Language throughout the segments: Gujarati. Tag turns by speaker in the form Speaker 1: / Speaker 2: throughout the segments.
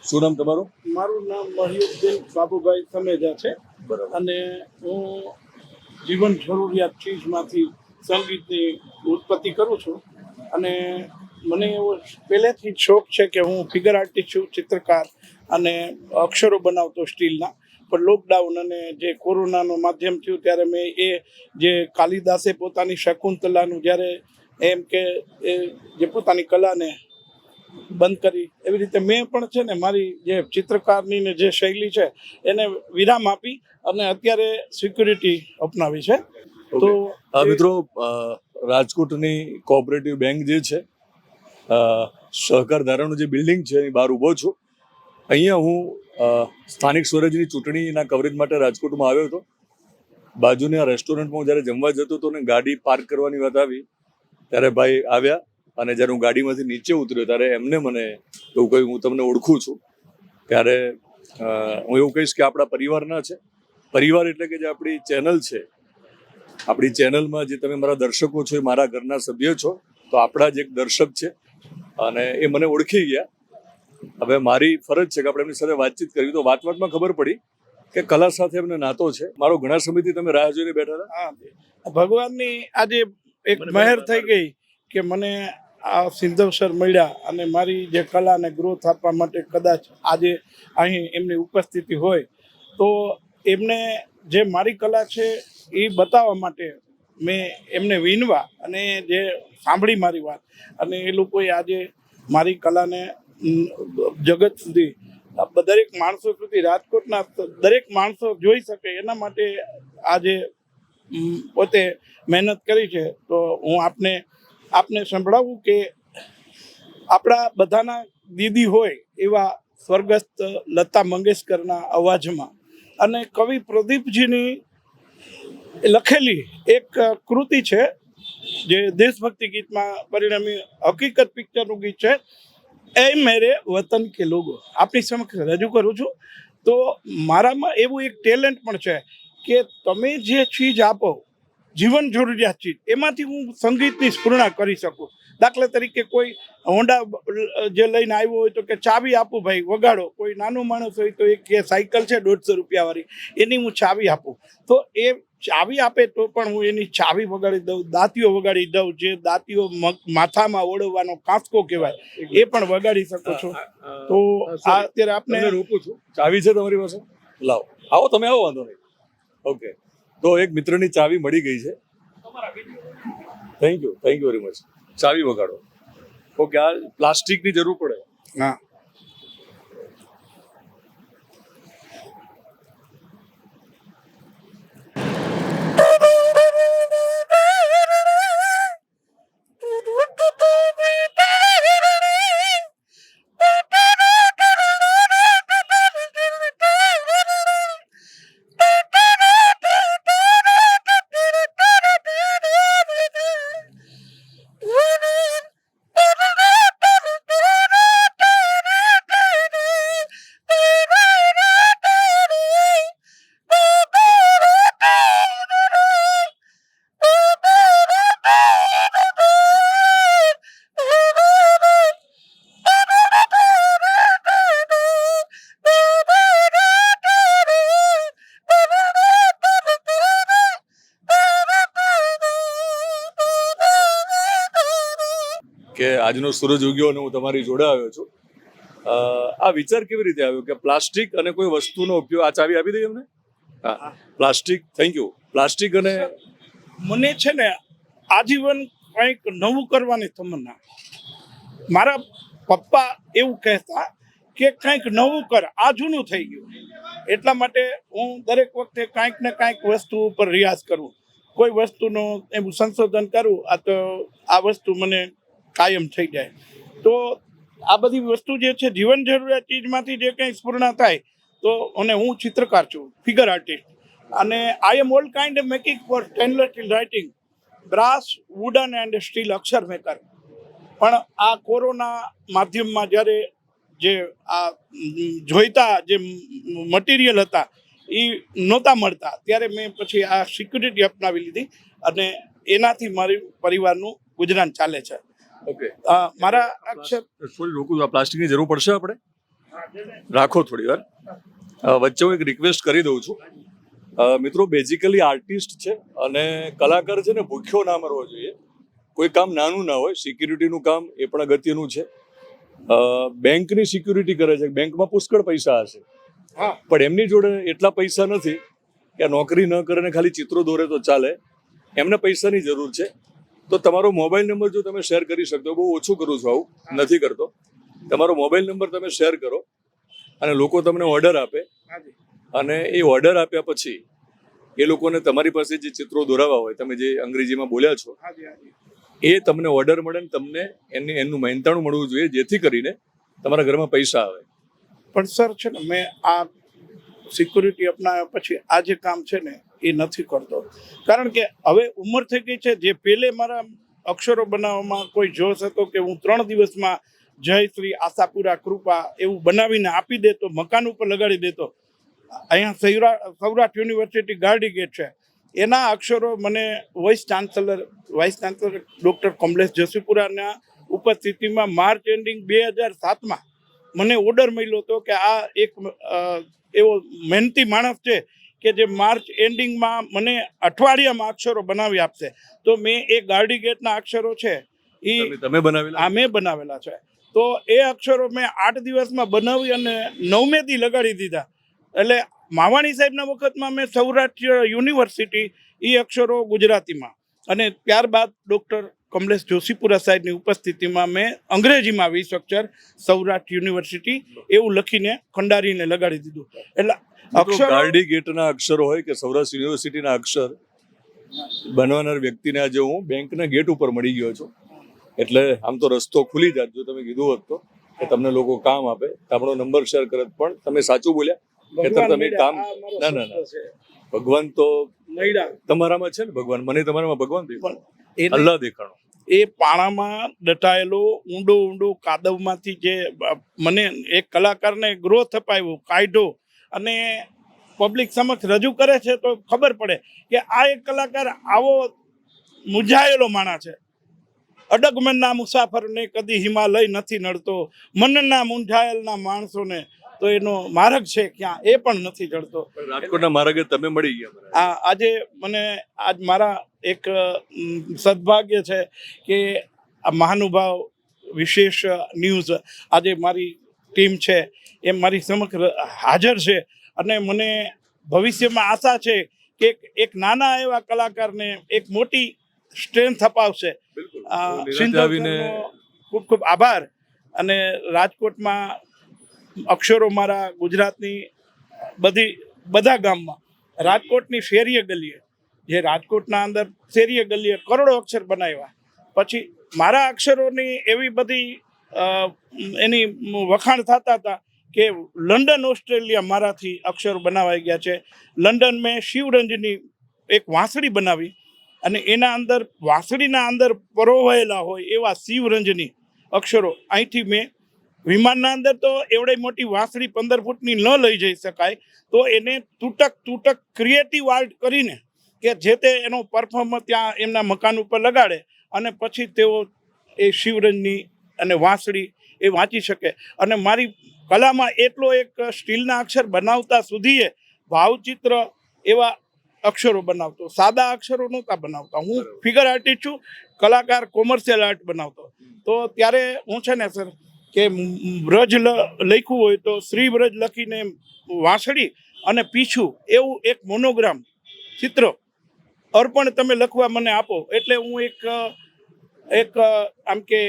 Speaker 1: શું નામ તમારું?
Speaker 2: મારું નામ મહિઉદ્દીન બાબુભાઈ સમેજા છે અને હું જીવન જરૂરિયાત ચીજમાંથી સંગીતની ઉત્પત્તિ કરું છું અને મને એવો પહેલેથી જ શોખ છે કે હું ફિગર આર્ટિસ્ટ છું, ચિત્રકાર અને અક્ષરો બનાવતો સ્ટીલના. પણ લોકડાઉન અને જે કોરોનાનું માધ્યમ થયું ત્યારે મેં એ જે કાલિદાસે પોતાની શકુંતલાનું જ્યારે એમ કે એ જે પોતાની કલાને બંધ કરી, એવી રીતે મેં પણ છે ને મારી જે ચિત્રકારની ને જે શૈલી છે એને વિરામ આપી અને અત્યારે સિક્યુરિટી અપનાવી છે.
Speaker 1: તો મિત્રો, રાજકોટની કોઓપરેટિવ બેંક જે છે, સહકાર ધારાનું જે બિલ્ડિંગ છે એની બહાર ઊભો છું. અહીંયા હું સ્થાનિક સ્વરાજની ચૂંટણીના કવરેજ માટે રાજકોટમાં આવ્યો હતો. બાજુની આ રેસ્ટોરન્ટમાં જ્યારે જમવા જતો હતો ને ગાડી પાર્ક કરવાની વાત આવી ત્યારે ભાઈ આવ્યા અને જ્યારે હું ગાડીમાંથી નીચે ઉતર્યો ત્યારે એમને મને એવું કહ્યું, હું તમને ઓળખું છું. ત્યારે હું એવું કહીશ કે આપણા પરિવારના છે. પરિવાર એટલે કે જે આપણી ચેનલ છે, આપણી ચેનલમાં જે તમે મારા દર્શકો છો એ મારા ઘરના સભ્ય છો. તો આપણા જ એક દર્શક છે અને એ મને ઓળખી ગયા. હવે મારી ફરજ છે કે આપણે એમની સાથે વાતચીત કરવી. તો વાતમાં ખબર પડી કે કલા સાથે એમને નાતો છે. મારો ઘણા સમયથી તમે રાહ જોઈને બેઠા હતા.
Speaker 2: હા, ભગવાનની આજે એક મહેર થઈ ગઈ કે મને આ સિંધવ સર મળ્યા અને મારી જે કલાને ગ્રોથ આપવા માટે કદાચ આજે અહીં એમની ઉપસ્થિતિ હોય તો એમને જે મારી કલા છે એ બતાવવા માટે મેં એમને વિનવા અને જે સાંભળી મારી વાત અને એ લોકોએ આજે મારી કલાને જગત સુધી, દરેક માણસો સુધી, રાજકોટના દરેક માણસો જોઈ શકે એના માટે આજે પોતે મહેનત કરી છે. તો હું આપને સંભળાવું કે આપણા બધાના દીદી હોય એવા સ્વર્ગસ્થ લતા મંગેશકરના અવાજમાં અને કવિ પ્રદીપજીની લખેલી એક કૃતિ છે જે દેશભક્તિ ગીતમાં પરિણમી હકીકત પિક્ચરનું ગીત છે, એ મેરે વતન કે લોગો, આપણી સમક્ષ રજૂ કરું છું. તો મારામાં એવું એક ટેલેન્ટ પણ છે કે તમે જે ચીજ આપો, જીવન જરૂરિયાત ચીજ, એમાંથી હું સંગીતની સ્ફૂર્ણા કરી શકું. દાખલા તરીકે કોઈ હોન્ડા જે લઈને આવ્યો હોય તો કે ચાવી આપું ભાઈ, વગાડો. કોઈ નાનો માણસ હોય તો એક સાયકલ છે 150 રૂપિયાવાળી, એની હું ચાવી આપું. તો એ ચાવી આપે તો પણ હું એની ચાવી વગાડી દઉં, દાંતીઓ વગાડી દઉં. જે દાંતીઓ માથામાં ઓળવવાનો કાંસકો કહેવાય એ પણ વગાડી શકો છો. તો આ અત્યારે આપને
Speaker 1: રોકું છું. ચાવી છે તમારી પાસે? લાવો, આવો, તમે આવો, વાંધો નહીં. ઓકે, તો એક મિત્રની ચાવી મળી ગઈ છે. Thank you very much. ચાવી વગાડો. ઓકે, આ પ્લાસ્ટિકની જરૂર પડે.
Speaker 2: હા,
Speaker 1: કે આજનો સૂરજ ઉગ્યો અને હું તમારી જોડે આવ્યો છું. આ વિચાર કેવી રીતે આવ્યો કે પ્લાસ્ટિક અને કોઈ વસ્તુનો ઉપયોગ? આ ચાવી આપી દઈએ એમને. હા, પ્લાસ્ટિક. Thank you. પ્લાસ્ટિક અને
Speaker 2: મને છે ને આજીવન કંઈક નવું કરવાની તમન્ના. મારા પપ્પા એવું કહેતા કે કંઈક નવું કર, આ જૂનું થઈ ગયું. એટલા માટે હું દરેક વખતે કાંઈક ને કાંઈક વસ્તુ ઉપર રિયાઝ કરું, કોઈ વસ્તુનું એવું સંશોધન કરું. આ વસ્તુ મને કાયમ થઈ જાય. તો આ બધી વસ્તુ જે છે જીવન જરૂરિયાત ચીજમાંથી જે કંઈ સ્ફૂર્ણા થાય તો, અને હું ચિત્રકાર છું, ફિગર આર્ટિસ્ટ, અને I am all kind making for stainless steel writing, brass, wooden and steel અક્ષર મેકર. પણ આ કોરોના માધ્યમમાં જ્યારે જે આ જોઈતા જે મટીરિયલ હતા એ નહોતા મળતા ત્યારે મેં પછી આ સિક્યુરિટી અપનાવી લીધી અને એનાથી મારી પરિવારનું ગુજરાન ચાલે છે.
Speaker 1: ઓકે,
Speaker 2: મારા અક્ષર
Speaker 1: થોડી રોકું. આ પ્લાસ્ટિકની જરૂર પડશે આપણે? રાખો થોડી વાર. વચ્ચે હું એક રિક્વેસ્ટ કરી દઉં છું. મિત્રો બેઝિકલી આર્ટિસ્ટ છે અને કલાકાર છે ને ભૂખ્યો ના મરવો જોઈએ. કોઈ કામ નાનું ના હોય. સિક્યુરિટીનું કામ એ પણ અગત્યનું છે. બેંકની સિક્યુરિટી કરે છે. બેંકમાં પુષ્કળ પૈસા હશે, પણ એમની જોડે એટલા પૈસા નથી કે નોકરી ન કરે ને ખાલી ચિત્રો દોરે તો ચાલે. એમને પૈસાની જરૂર છે. તો તમારો મોબાઈલ નંબર જો તમે શેર કરી શકતો, બહુ ઓછું કરું છું, આવું નથી કરતો. તમારો મોબાઈલ નંબર તમે શેર કરો અને લોકો તમને ઓર્ડર આપે, અને એ ઓર્ડર આપ્યા પછી એ લોકોને તમારી પાસે જે ચિત્રો દોરાવા હોય, તમે જે અંગ્રેજીમાં બોલ્યા છો, એ તમને ઓર્ડર મળે ને તમને એનું મહેનતાણું મળવું જોઈએ, જેથી કરીને તમારા ઘરમાં પૈસા આવે.
Speaker 2: પણ સર છે ને, મેં આ સિક્યુરિટી અપનાવ્યા પછી આ જે કામ છે ને એ નથી કરતો, કારણ કે હવે ઉંમર થઈ ગઈ છે. જે પહેલે મારા અક્ષરો બનાવવામાં કોઈ જોશ હતો કે હું 3 દિવસમાં જય શ્રી આશાપુરા કૃપા એવું બનાવીને આપી દેતો, મકાન ઉપર લગાડી દેતો. અહીંયા સૌરાષ્ટ્ર યુનિવર્સિટી ગાર્ડી ગેટ છે, એના અક્ષરો મને વાઇસ ચાન્સલર ડૉક્ટર કમલેશ જસીપુરાના ઉપસ્થિતિમાં માર્ચ એન્ડિંગ 2007માં મને ઓર્ડર મળ્યો હતો કે આ એક એવો મહેનતી માણસ છે કે જે માર્ચ એન્ડિંગમાં મને અઠવાડિયામાં અક્ષરો બનાવી આપશે. તો મેં એ ગાર્ડી ગેટના અક્ષરો છે એ
Speaker 1: તમે બનાવેલા?
Speaker 2: મેં બનાવેલા છે. તો એ અક્ષરો મેં 8 દિવસમાં બનાવી અને 9મે દી લગાડી દીધા. એટલે માવાણી સાહેબના વખતમાં મેં સૌરાષ્ટ્ર યુનિવર્સિટી એ અક્ષરો ગુજરાતીમાં, અને ત્યારબાદ ડૉક્ટર કમલેશ જોશીપુરા સાહેબની ઉપસ્થિતિમાં મેં અંગ્રેજીમાં 20 અક્ષર સૌરાષ્ટ્ર યુનિવર્સિટી એવું લખીને ખંડારીને લગાડી દીધું. એટલે અક્ષર
Speaker 1: ગાર્ડી ગેટના અક્ષરો હોય કે સૌરાષ્ટ્ર યુનિવર્સિટીના અક્ષર બનવાનાર વ્યક્તિને આજે હું બેંકના ગેટ ઉપર મળી ગયો છું. એટલે આમ તો રસ્તો ખુલી જાત જો તમે કીધું હોત તો કે તમને લોકો કામ આપે, આપણો નંબર શેર કરત. પણ તમે સાચું બોલ્યા કે તમે કામ ના ભગવાન તો તમારામાં છે ને, ભગવાન મને તમારામાં ભગવાન દેખાણો, અલ્લાહ દેખાણો.
Speaker 2: એ પાણામાં દટાયેલો ઊંડો કાદવમાંથી જે મને એક કલાકારને ગ્રોથ અપાવ્યો, કાઢ્યો અને પબ્લિક સમક્ષ રજૂ કરે છે તો ખબર પડે કે આ એક કલાકાર આવો મૂંઝાયેલો માણસ છે. અડગમનના મુસાફરને કદી હિમાલય નથી નડતો, મનના મૂંઝાયેલના માણસોને તો એનો માર્ગ છે ક્યાં એ પણ નથી જડતો.
Speaker 1: રાજકોટના માર્ગે તમે મળી ગયા.
Speaker 2: આજે મને આજ મારા એક સદભાગ્ય છે કે આ મહાનુભાવ વિશેષ ન્યૂઝ આજે મારી ટીમ છે એ મારી સમક્ષ હાજર છે, અને મને ભવિષ્યમાં આશા છે કે એક નાના એવા કલાકારને એક મોટી સ્ટ્રેન્થ અપાવશે. ખૂબ ખૂબ આભાર. અને રાજકોટમાં અક્ષરો મારા ગુજરાતની બધા ગામમાં, રાજકોટની શેરીએ ગલીએ, જે રાજકોટના અંદર શેરીએ ગલીએ કરોડો અક્ષર બનાવ્યા, પછી મારા અક્ષરોની એવી બધી એની વખાણ થતા હતા કે લંડન ઓસ્ટ્રેલિયા મારાથી અક્ષરો બનાવાઈ ગયા છે. લંડન મેં શિવરંજની એક વાંસળી બનાવી, અને એના અંદર વાંસળીના અંદર પરોવાયેલા હોય એવા શિવરંજની અક્ષરો અહીંથી મેં વિમાનના અંદર તો એવડી મોટી વાંસળી 15 ફૂટની ન લઈ જઈ શકાય, તો એને તૂટક ક્રિએટિવ આર્ટ કરીને કે જે તે એનો પરફોર્મન્સ ત્યાં એમના મકાન ઉપર લગાડે, અને પછી તેઓ એ શિવરંજની અને વાંસળી એ વાંચી શકે. અને મારી કલામાં એટલો એક સ્ટીલના અક્ષર બનાવતા સુધીએ ભાવચિત્ર એવા અક્ષરો બનાવતો, સાદા અક્ષરો નહોતા બનાવતા. હું ફિગર આર્ટિસ્ટ છું, કલાકાર કોમર્શિયલ આર્ટ બનાવતો. તો ત્યારે હું છે ને સર કે વ્રજ લખ્યું હોય તો શ્રી વ્રજ લખીને વાંસળી અને પીછું એવું એક મોનોગ્રામ ચિત્ર અર્પણ તમે લખવા મને આપો, એટલે હું એક આમ કે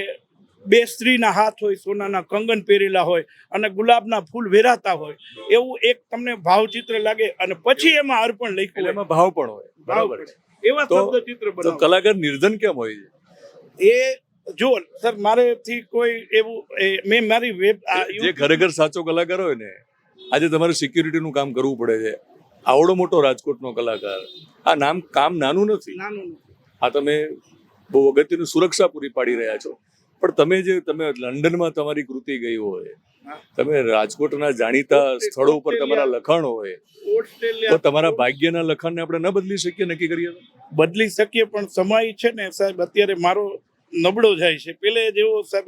Speaker 2: 2 સ્ત્રીના હાથ હોય, સોનાના કંગન પહેરેલા હોય અને ગુલાબના ફૂલ વેરાતા હોય એવું એક તમને ભાવચિત્ર લાગે, અને પછી એમાં અર્પણ લખ્યું હોય,
Speaker 1: એમાં ભાવ પણ હોય. બરાબર છે.
Speaker 2: એવા શબ્દ ચિત્ર
Speaker 1: તો કલાકાર નિર્ધન કેમ હોય છે?
Speaker 2: એ જો સર મારેથી કોઈ એવું મેં મારી
Speaker 1: જે ખરેખર સાચો કલાકાર હોય ને, આજે તમારે સિક્યુરિટીનું કામ કરવું પડે છે. આવડો મોટો રાજકોટનો કલાકાર, આ કામ નાનું નથી. આ તમે બહુ અગત્યની સુરક્ષા પૂરી પાડી રહ્યા છો. પણ તમે લંડનમાં તમારી કૃતિ ગઈ હોય, તમે રાજકોટના જાણીતા સ્થળો ઉપર તમારા લખાણ હોય, તો તમારા ભાગ્યના લખાણને આપણે ન બદલી શકીએ? નક્કી કરીએ તો
Speaker 2: બદલી શકીએ, પણ સમય છે ને સાહેબ અત્યારે મારો નબળો જાય છે. પેલે જેવો સર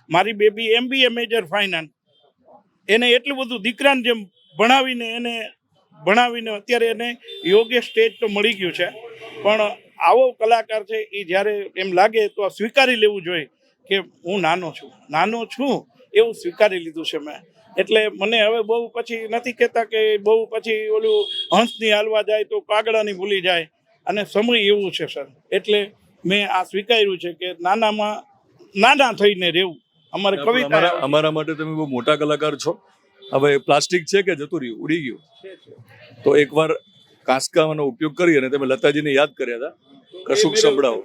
Speaker 2: મારી બેબી MBA મેજર ફાઇનાન્સ એને એટલું બધું દીકરાને જેમ ભણાવીને અત્યારે એને યોગ્ય સ્ટેજ તો મળી ગયું છે, પણ આવો કલાકાર છે એ જ્યારે એમ લાગે તો આ સ્વીકારી લેવું જોઈએ કે હું નાનો છું એવું સ્વીકારી લીધું છે મેં. એટલે મને હવે બહુ પછી નથી કહેતા કે બહુ પછી ઓલું હંસની હાલવા જાય તો કાગડાની ભૂલી જાય, અને સમય એવું છે સર. એટલે મેં આ સ્વીકાર્યું છે કે નાના થઈને રહેવું. અમારે કવિતા
Speaker 1: અમારા માટે તમે બહુ મોટા કલાકાર છો. હવે પ્લાસ્ટિક છે કે જતું રહ્યું, ઉડી ગયું, તો એકવાર કાંસકાનો ઉપયોગ કરી અને તમે લતાજીને યાદ કર્યા હતા, કશુંક સંભળાવો.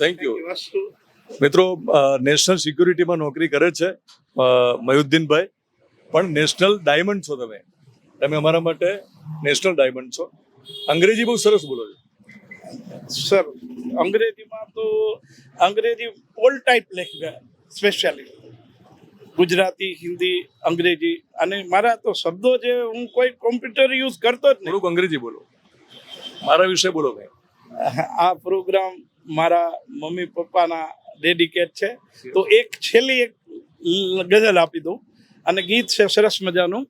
Speaker 1: Thank you. મિત્રો, નેશનલ સિક્યુરિટીમાં નોકરી કરે છે મયુદ્દીનભાઈ, પણ નેશનલ ડાયમંડ છો તમે અમારા માટે નેશનલ ડાયમંડ છો. અંગ્રેજી બહુ સરસ બોલો છો
Speaker 2: સર. અંગ્રેજી ઓલ ટાઈપ લખી સ્પેશિયલી. ગુજરાતી, હિન્દી, અંગ્રેજી અને મારા તો શબ્દો જે હું કોઈ કોમ્પ્યુટર યુઝ કરતો જ નહીં.
Speaker 1: થોડુંક અંગ્રેજી બોલો, મારા વિશે બોલો ભાઈ.
Speaker 2: આ પ્રોગ્રામ મારા મમ્મી પપ્પાના ડેડિકેટ છે. તો એક છેલ્લી એક ગઝલ આપી દઉં અને ગીત છે સરસ મજાનું.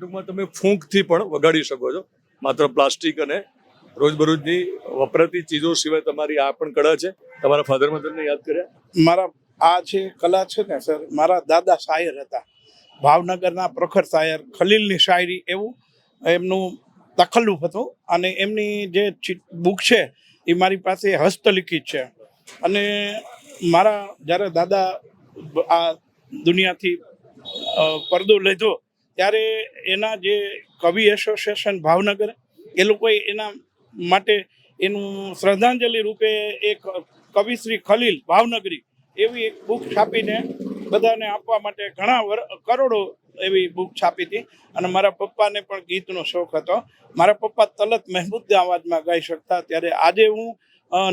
Speaker 1: ટૂંકમાં તમે ફૂંકથી પણ વગાડી શકો છો. માત્ર પ્લાસ્ટિક અને રોજબરોજની વપરાતી ચીજો સિવાય તમારી આ પણ કળા છે. તમારા ફાધર મધરને યાદ કર્યા?
Speaker 2: મારા આ જે કલા છે ને સર, મારા દાદા શાયર હતા, ભાવનગરના પ્રખર શાયર, ખલીલની શાયરી એવું એમનું તખલ્લુફ હતું. અને એમની જે બુક છે એ મારી પાસે હસ્તલિખિત છે. અને મારા જ્યારે દાદા આ દુનિયાથી પડદો લીધો ત્યારે એના જે કવિ એસોસિએશન ભાવનગર, એ લોકોએ એના માટે એનું શ્રદ્ધાંજલિ રૂપે એક કવિશ્રી ખલીલ ભાવનગરી એવી એક બુક છાપીને બધાને આપવા માટે ઘણા કરોડો એવી બુક છાપી હતી. અને મારા પપ્પાને પણ ગીતનો શોખ હતો. મારા પપ્પા તલત મહેબૂદના અવાજમાં ગાઈ શકતા. ત્યારે આજે હું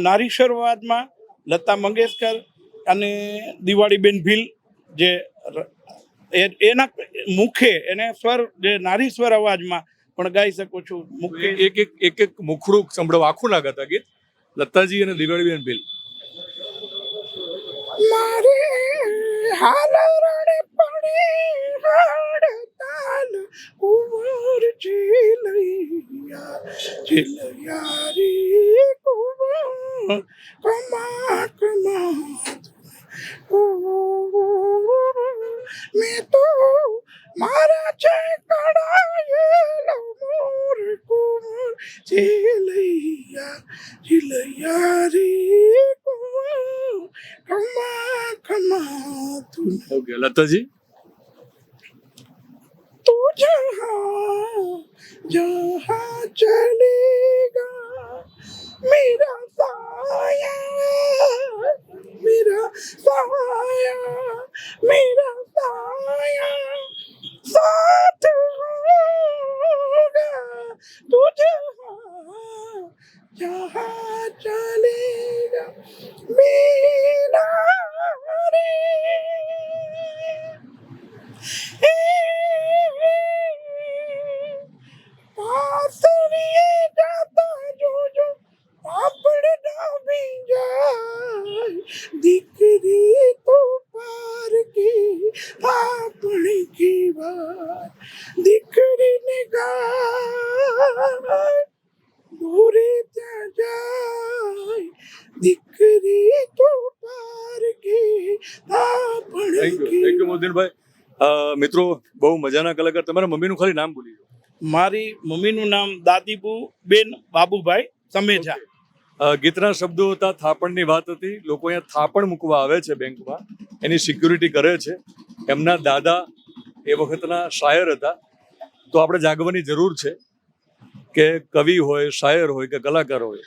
Speaker 2: નારીશ્વર અવાજમાં લતા મંગેશકર અને દિવાળીબેન ભીલ જે એના મુખે એને સ્વર જે નારી સ્વર અવાજમાં પણ ગાઈ શકું છું. મુખ્ય
Speaker 1: એક એક મુખડું સંભળાવ, આખું ના ગાતા ગીત, લતાજી અને દિવાળીબેન ભીલ.
Speaker 2: મારી હાલ રડે પડી હડતાલ કુંવર ચીલૈયા રે કુંવર કમા કમા મેં તો મારા છે કડાયેલો મોર કુંવર ચીલૈયા રે કુંવર કમા કમા તું.
Speaker 1: ઓકે લતાજી.
Speaker 2: तू जहाँ जहाँ चलेगा मेरा साया मेरा साया साथ होगा तू जहाँ जहाँ चलेगा मेरा रे પાસરીએ જાતા જોજો પાપડ ડાબી જાય દીકરી તો પાર કી આપણી કી વાત દીકરીને ગાય દૂરે ત્યાં જાય દીકરી તો પાર કી આપણી કી.
Speaker 1: Thank you મોદીનભાઈ. મિત્રો, બહુ મજાના કલાકાર. તમારા મમ્મીનું ખાલી નામ ભૂલી ગયો.
Speaker 2: મારી મમ્મીનું નામ દાદીબુ બેન બાબુભાઈ સમેજા.
Speaker 1: ગીતના શબ્દો હતા, થાપણની વાત હતી. લોકો અહીંયા થાપણ મૂકવા આવે છે બેંકમાં, એની સિક્યુરિટી કરે છે. એમના દાદા એ વખતના શાયર હતા. તો આપણે જાગવાની જરૂર છે કે કવિ હોય, શાયર હોય કે કલાકાર હોય,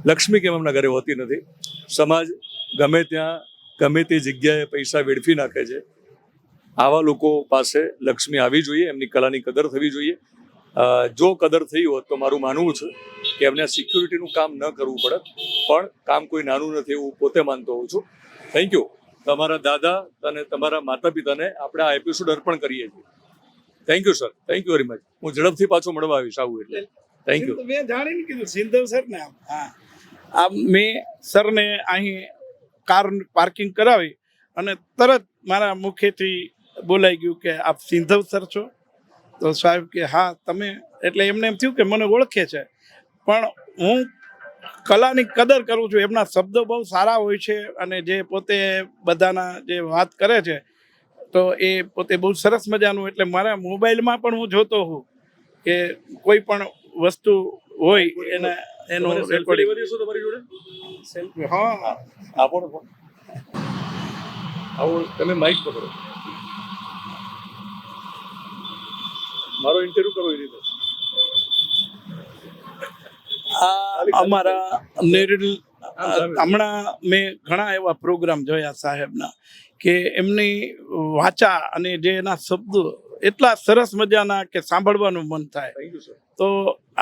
Speaker 1: લક્ષ્મી કેમ એમના ઘરે હોતી નથી. સમાજ ગમે ત્યાં ગમે તે જગ્યાએ પૈસા વેડફી નાખે છે. આવા લોકો પાસે લક્ષ્મી આવી જોઈએ, એમની કલાની કદર થવી જોઈએ. જો કદર થઈ હોત તો મારું માનવું છે કે એમને સિક્યુરિટીનું કામ ન કરવું પડે, પણ કામ કોઈ નાનું નથી એવું પોતે માનતો હોઉં છું. Thank you. તમારા દાદા અને તમારા માતા પિતાને આપણે આ એપિસોડ અર્પણ કરીએ છીએ. Thank you sir, thank you very much. હું ઝડપથી પાછો મળવા આવીશ આવું એટલે. Thank you.
Speaker 2: મેં જાણીને કીધું સિંધવ સર ને આ મેં સરને અહીં કાર પાર્કિંગ કરાવી અને તરત મારા મુખેથી બોલાઈ ગયું કે આપ સિંધવ સર છો? તો સાહેબ કે હા તમે. એટલે એમને એમ થયું કે મને ઓળખે છે, પણ હું કલાની કદર કરું છું. એમના શબ્દો બહુ સારા હોય છે અને જે પોતે બધાના જે વાત કરે છે તો એ પોતે બહુ સરસ મજાનું. એટલે મારા મોબાઈલમાં પણ હું જોતો હોઉં કે કોઈ પણ વસ્તુ હોય એનું રેકોર્ડિંગ.
Speaker 1: તમારી જોડે
Speaker 2: હા
Speaker 1: આપો ને ફોન. આવો તમે માઇક પકડો, મારો ઇન્ટરવ્યુ કરો એ રીતે.
Speaker 2: અમારા હમણાં મેં ઘણા એવા પ્રોગ્રામ જોયા સાહેબના કે એમની વાચા અને જે એના શબ્દો એટલા સરસ મજાના કે સાંભળવાનું મન થાય.
Speaker 1: Thank you sir.
Speaker 2: તો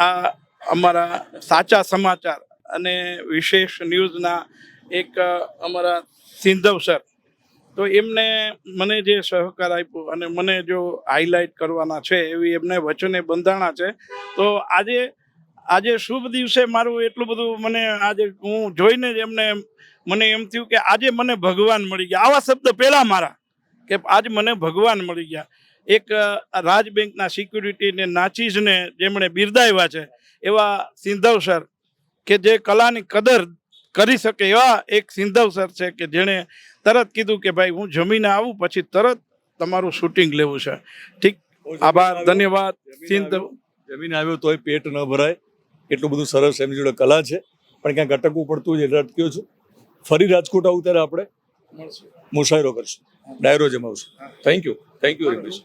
Speaker 2: આ અમારા સાચા સમાચાર અને વિશેષ ન્યૂઝના એક અમારા સિંધવ સર, તો એમને મને જે સહકાર આપ્યો અને મને જો હાઇલાઇટ કરવાના છે એવી એમને વચને બંધાણા છે. તો આજે શુભ દિવસે મારું એટલું બધું મને આજે હું જોઈને જ એમને મને એમ થયું કે આજે મને ભગવાન મળી ગયા. આવા શબ્દ પહેલા મારા કે આજે મને ભગવાન મળી ગયા. એક રાજ બેંકના સિક્યુરિટીને નાચીજને જેમણે બિરદાવ્યા છે એવા સિંધવ સર, કે જે કલાની કદર કરી શકે એવા એક સિંધવ સર છે કે જેણે તરત કીધું કે ભાઈ હું જમીને આવું પછી તરત તમારું શૂટિંગ લેવું છે. ઠીક, આભાર, ધન્યવાદ. સિંધવ
Speaker 1: જમીન આવ્યો તોય પેટ ન ભરાય એટલું બધું સરસ એમની જોડે કલા છે, પણ ક્યાંક અટકવું પડતું હોય એટલે અટક્યો છું. ફરી રાજકોટ આવું ત્યારે આપણે મુશાયરો કરશું, ડાયરો જમાવશું. Thank you very much.